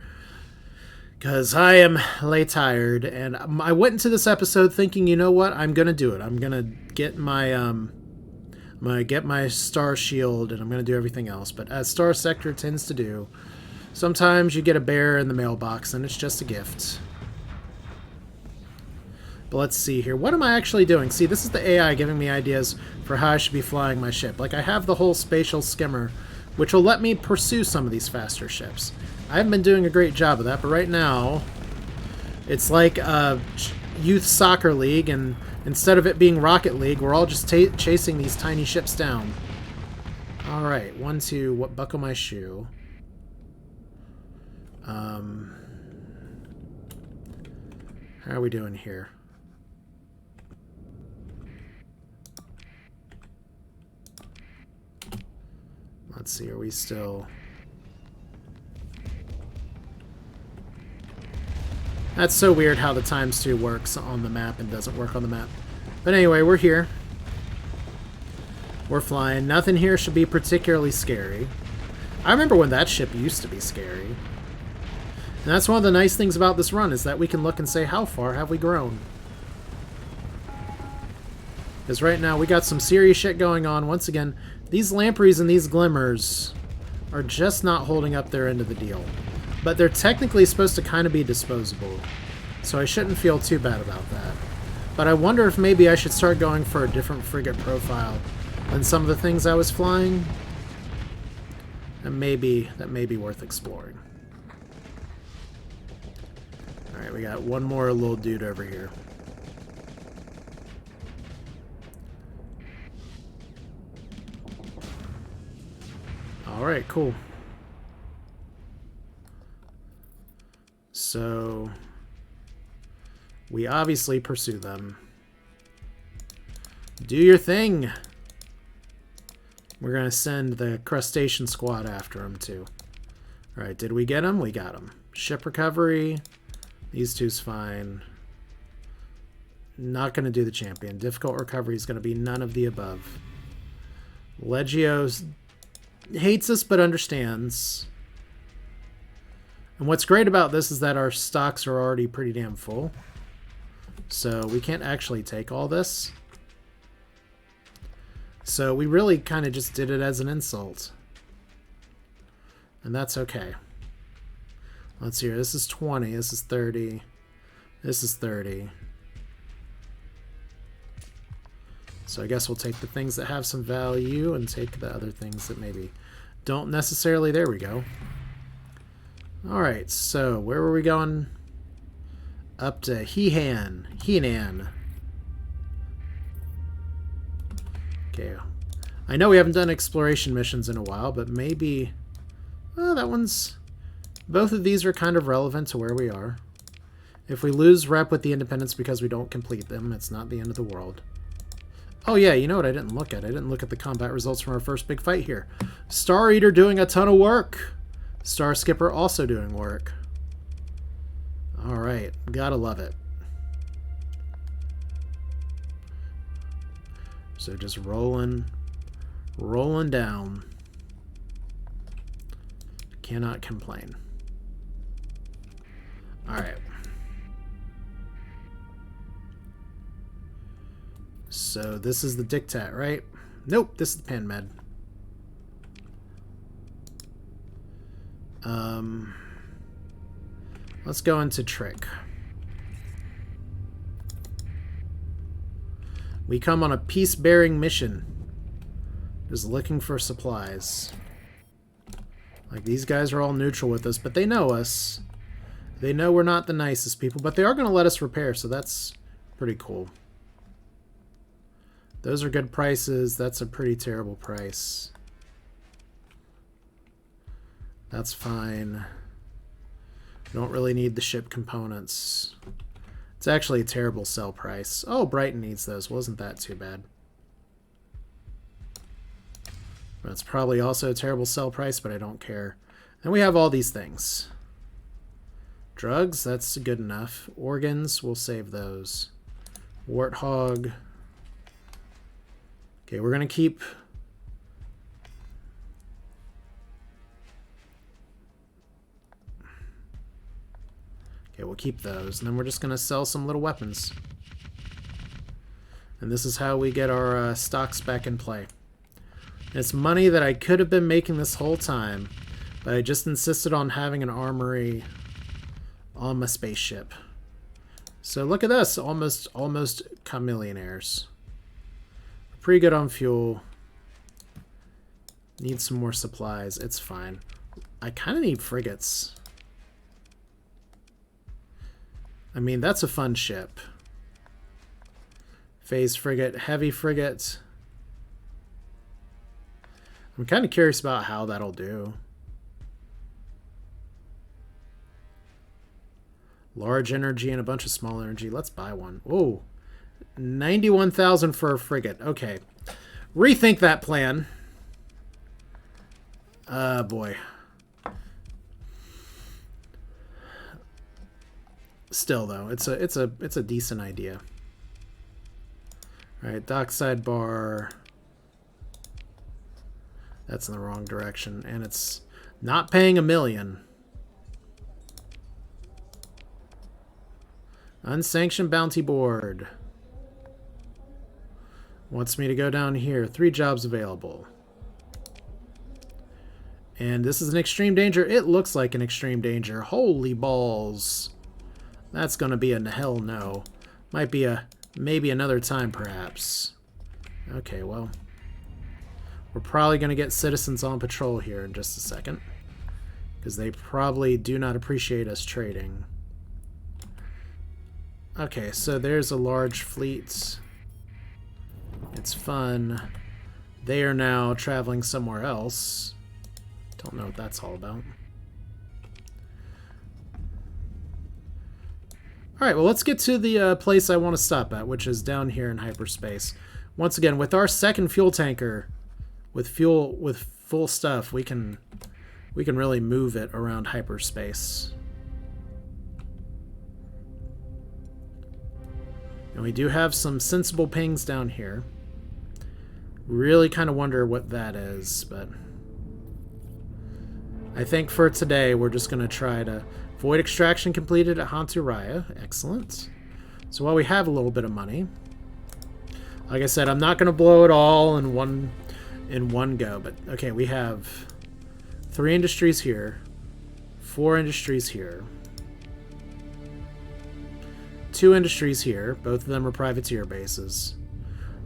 Because I am lay tired, and I went into this episode thinking, you know what, I'm going to do it. I'm going to get my star shield, and I'm going to do everything else. But as Starsector tends to do, sometimes you get a bear in the mailbox, and it's just a gift. But let's see here. What am I actually doing? See, this is the AI giving me ideas for how I should be flying my ship. Like, I have the whole spatial skimmer, which will let me pursue some of these faster ships. I haven't been doing a great job of that, but right now, it's like a youth soccer league, and instead of it being Rocket League, we're all just chasing these tiny ships down. Alright, 1, 2, buckle my shoe. How are we doing here? Let's see, are we still... That's so weird how the ×2 works on the map and doesn't work on the map. But anyway, we're here. We're flying. Nothing here should be particularly scary. I remember when that ship used to be scary. And that's one of the nice things about this run, is that we can look and say, how far have we grown? Because right now we got some serious shit going on. Once again, these lampreys and these glimmers are just not holding up their end of the deal. But they're technically supposed to kind of be disposable, so I shouldn't feel too bad about that. But I wonder if maybe I should start going for a different frigate profile than some of the things I was flying. And maybe that may be worth exploring. Alright, we got one more little dude over here. Alright, cool. So, we obviously pursue them. Do your thing! We're going to send the crustacean squad after them, too. Alright, did we get them? We got them. Ship recovery. These two's fine. Not going to do the champion. Difficult recovery is going to be none of the above. Legio hates us but understands. And what's great about this is that our stocks are already pretty damn full. So we can't actually take all this. So we really kind of just did it as an insult. And that's okay. Let's see here. This is 20. This is 30. This is 30. So I guess we'll take the things that have some value and take the other things that maybe don't necessarily. There we go. Alright, so where were we going? Up to Henan. Okay. I know we haven't done exploration missions in a while, but maybe... Oh, that one's... Both of these are kind of relevant to where we are. If we lose rep with the independence because we don't complete them, it's not the end of the world. Oh yeah, you know what I didn't look at? I didn't look at the combat results from our first big fight here. Star Eater doing a ton of work. Star Skipper also doing work. Alright, gotta love it. So just rolling down. Cannot complain. Alright. So this is the Dictat, right? Nope, this is the Pan Med. Let's go into Trick. We come on a peace-bearing mission. Just looking for supplies. Like, these guys are all neutral with us, but they know us. They know we're not the nicest people, but they are going to let us repair, so that's pretty cool. Those are good prices. That's a pretty terrible price. That's fine. Don't really need the ship components. It's actually a terrible sell price. Oh, Brighton needs those. Wasn't that too bad? That's probably also a terrible sell price, but I don't care. And we have all these things. Drugs, that's good enough. Organs, we'll save those. Warthog. Okay, we're going to keep... Okay, we'll keep those. And then we're just going to sell some little weapons. And this is how we get our stocks back in play. It's money that I could have been making this whole time, but I just insisted on having an armory on my spaceship. So look at this, almost millionaires. Pretty good on fuel. Need some more supplies. It's fine. I kind of need frigates. I mean, that's a fun ship. Phase frigate, heavy frigate. I'm kind of curious about how that'll do. Large energy and a bunch of small energy. Let's buy one. Whoa. 91,000 for a frigate. Okay. Rethink that plan. Boy. Still though, it's a decent idea. All right, dockside bar. That's in the wrong direction, and it's not paying $1 million. Unsanctioned bounty board. Wants me to go down here. 3 jobs available. And this is an extreme danger. It looks like an extreme danger. Holy balls. That's going to be a hell no. Might be a maybe another time, perhaps. Okay, well. We're probably going to get citizens on patrol here in just a second. Because they probably do not appreciate us trading. Okay, so there's a large fleet. It's fun. They are now traveling somewhere else. Don't know what that's all about. Alright, well, let's get to the place I want to stop at, which is down here in hyperspace. Once again, with our second fuel tanker, with full stuff, we can really move it around hyperspace. And we do have some sensible pings down here. Really kind of wonder what that is, but I think for today we're just going to try to void extraction completed at Hanturaya. Excellent. So while we have a little bit of money, like I said, I'm not going to blow it all in one go, but okay, we have 3 industries here, 4 industries here, 2 industries here. Both of them are privateer bases.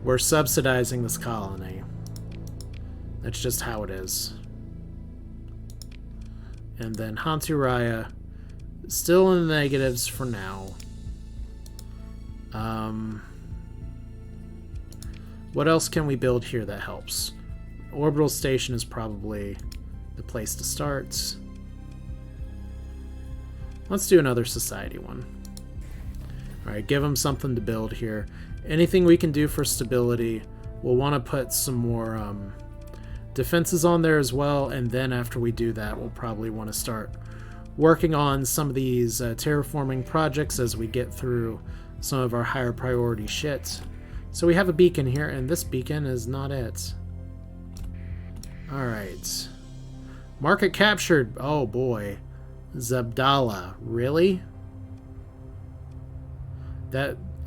We're subsidizing this colony. That's just how it is. And then Hanturaya, still in the negatives for now. What else can we build here that helps? Orbital station is probably the place to start. Let's do another society one. Alright, give them something to build here. Anything we can do for stability, we'll want to put some more defenses on there as well, and then after we do that, we'll probably want to start working on some of these terraforming projects as we get through some of our higher priority shit. So we have a beacon here, and this beacon is not it. Alright. Market captured. Oh boy. Zabdala. Really?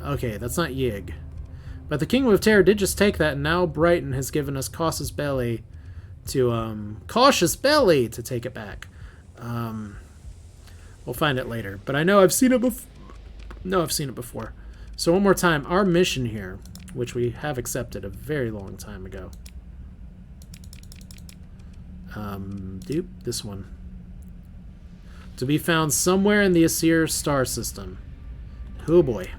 Okay, that's not Yig. But the Kingdom of Terror did just take that, and now Brighton has given us Cautious Belly to take it back. We'll find it later. But I know I've seen it before. So one more time, our mission here, which we have accepted a very long time ago. This one. To be found somewhere in the Asir star system. Oh boy.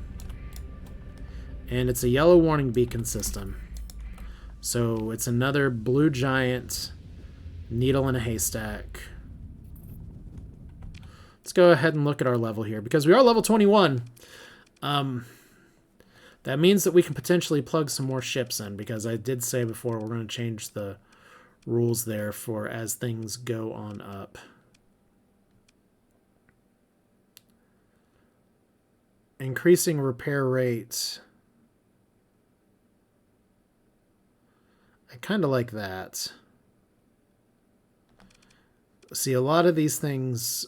And it's a yellow warning beacon system. So it's another blue giant needle in a haystack. Let's go ahead and look at our level here, because we are level 21. That means that we can potentially plug some more ships in, because I did say before we're going to change the rules there for as things go on up. Increasing repair rates. I kind of like that. See, a lot of these things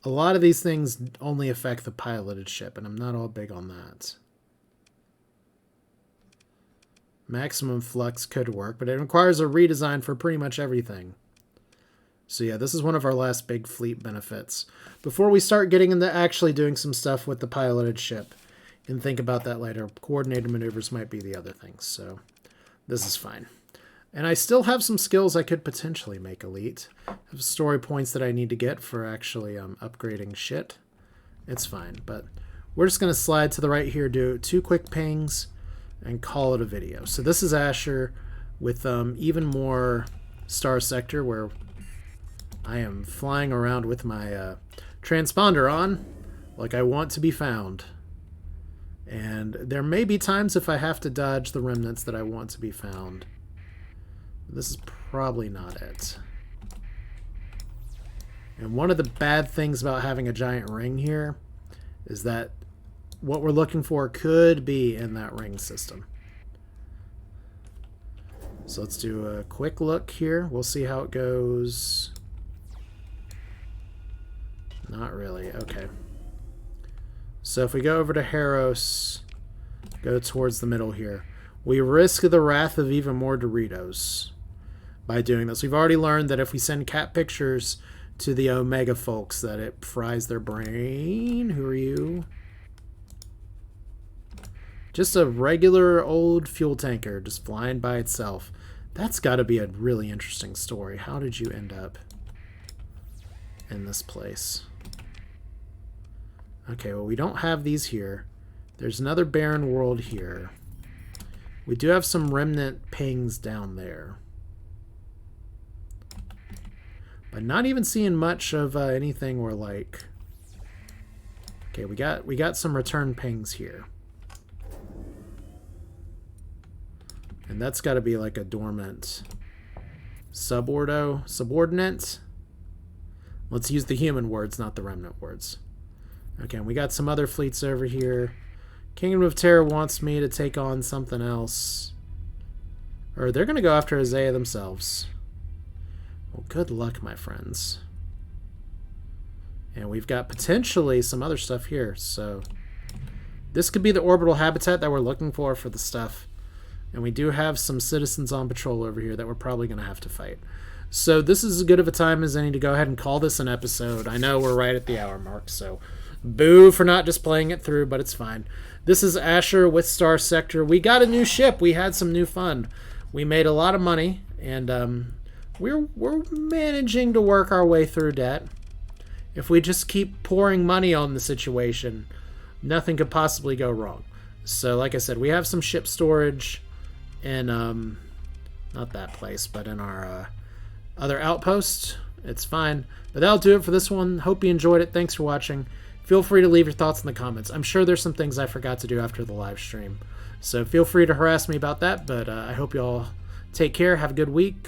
only affect the piloted ship, and I'm not all big on that. Maximum flux could work, but it requires a redesign for pretty much everything. So yeah, this is one of our last big fleet benefits. Before we start getting into actually doing some stuff with the piloted ship, and think about that later, coordinated maneuvers might be the other things, so this is fine. And I still have some skills I could potentially make elite. I have story points that I need to get for actually upgrading shit. It's fine, but we're just going to slide to the right here, do 2 quick pings, and call it a video. So this is Asher with even more Starsector, where I am flying around with my transponder on like I want to be found. And there may be times if I have to dodge the remnants that I want to be found. This is probably not it. And one of the bad things about having a giant ring here is that what we're looking for could be in that ring system. So let's do a quick look here. We'll see how it goes. Not really. Okay. So if we go over to Haros, go towards the middle here, we risk the wrath of even more Doritos by doing this. We've already learned that if we send cat pictures to the Omega folks, that it fries their brain. Who are you? Just a regular old fuel tanker just flying by itself. That's got to be a really interesting story. How did you end up in this place? Okay, well, we don't have these here. There's another barren world here. We do have some remnant pings down there. But not even seeing much of anything where, like... Okay, we got some return pings here. And that's got to be like a dormant subordinate. Let's use the human words, not the remnant words. Okay, we got some other fleets over here. Kingdom of Terror wants me to take on something else. Or they're going to go after Isaiah themselves. Well, good luck, my friends. And we've got potentially some other stuff here, so this could be the orbital habitat that we're looking for the stuff. And we do have some citizens on patrol over here that we're probably going to have to fight. So this is as good of a time as any to go ahead and call this an episode. I know we're right at the hour mark, so boo for not just playing it through, but it's fine. This is Asher with Starsector. We got a new ship. We had some new fun. We made a lot of money, and we're managing to work our way through debt. If we just keep pouring money on the situation, nothing could possibly go wrong. So, like I said, we have some ship storage in, not that place, but in our other outpost. It's fine. But that'll do it for this one. Hope you enjoyed it. Thanks for watching. Feel free to leave your thoughts in the comments. I'm sure there's some things I forgot to do after the live stream. So feel free to harass me about that, but I hope you all take care. Have a good week.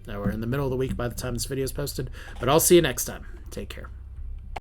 We're in the middle of the week by the time this video is posted. But I'll see you next time. Take care.